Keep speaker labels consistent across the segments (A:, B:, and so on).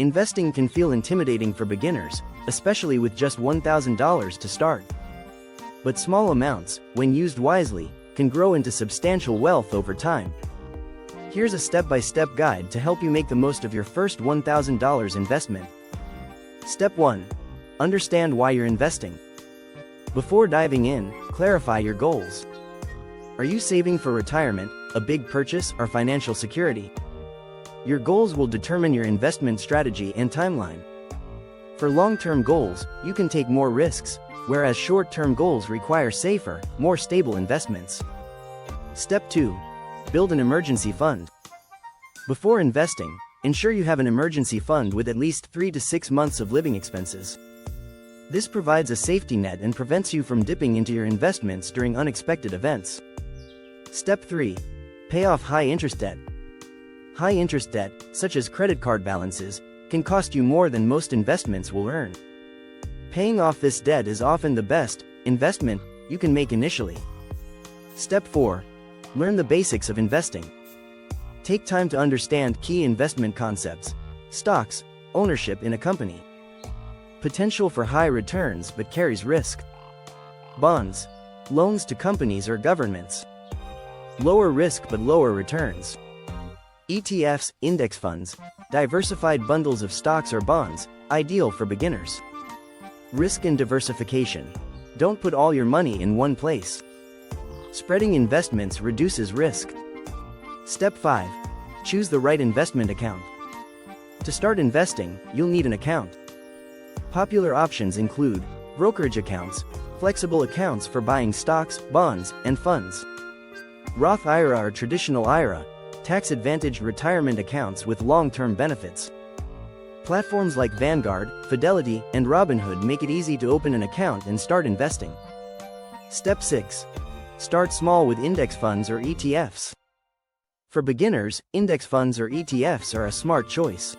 A: Investing can feel intimidating for beginners, especially with just $1,000 to start. But small amounts, when used wisely, can grow into substantial wealth over time. Here's a step-by-step guide to help you make the most of your first $1,000 investment. Step 1. Understand why you're investing. Before diving in, clarify your goals. Are you saving for retirement, a big purchase, or financial security? Your goals will determine your investment strategy and timeline. For long-term goals, you can take more risks, whereas short-term goals require safer, more stable investments. Step 2. Build an emergency fund. Before investing, ensure you have an emergency fund with at least 3 to 6 months of living expenses. This provides a safety net and prevents you from dipping into your investments during unexpected events. Step 3. Pay off high-interest debt. High-interest debt, such as credit card balances, can cost you more than most investments will earn. Paying off this debt is often the best investment you can make initially. Step 4. Learn the basics of investing. Take time to understand key investment concepts: stocks, ownership in a company, potential for high returns but carries risk, bonds, loans to companies or governments, lower risk but lower returns, ETFs, index funds, diversified bundles of stocks or bonds, ideal for beginners. Risk and diversification. Don't put all your money in one place. Spreading investments reduces risk. Step 5. Choose the right investment account. To start investing, you'll need an account. Popular options include brokerage accounts, flexible accounts for buying stocks, bonds, and funds, Roth IRA or traditional IRA, tax-advantaged retirement accounts with long-term benefits. Platforms like Vanguard, Fidelity, and Robinhood make it easy to open an account and start investing. Step 6. Start small with index funds or ETFs. For beginners, index funds or ETFs are a smart choice.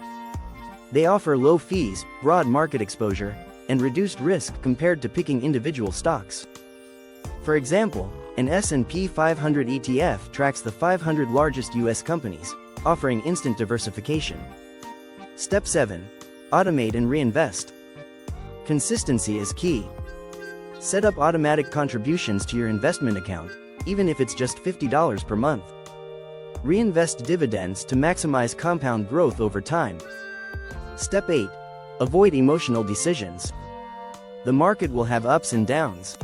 A: They offer low fees, broad market exposure, and reduced risk compared to picking individual stocks. For example, an S&P 500 ETF tracks the 500 largest U.S. companies, offering instant diversification. Step 7. Automate and reinvest. Consistency is key. Set up automatic contributions to your investment account, even if it's just $50 per month. Reinvest dividends to maximize compound growth over time. Step 8. Avoid emotional decisions. The market will have ups and downs.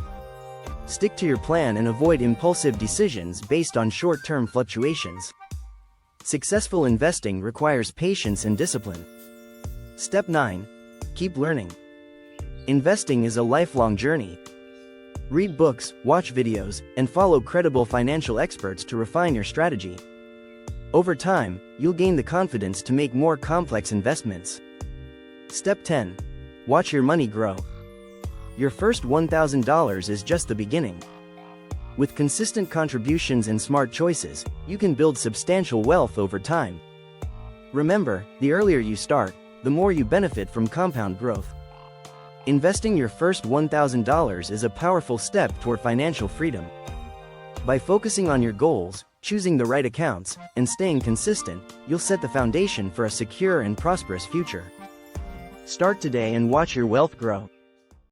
A: Stick to your plan and avoid impulsive decisions based on short-term fluctuations. Successful investing requires patience and discipline. Step 9. Keep learning. Investing is a lifelong journey. Read books, watch videos, and follow credible financial experts to refine your strategy. Over time, you'll gain the confidence to make more complex investments. Step 10. Watch your money grow. Your first $1,000 is just the beginning. With consistent contributions and smart choices, you can build substantial wealth over time. Remember, the earlier you start, the more you benefit from compound growth. Investing your first $1,000 is a powerful step toward financial freedom. By focusing on your goals, choosing the right accounts, and staying consistent, you'll set the foundation for a secure and prosperous future. Start today and watch your wealth grow.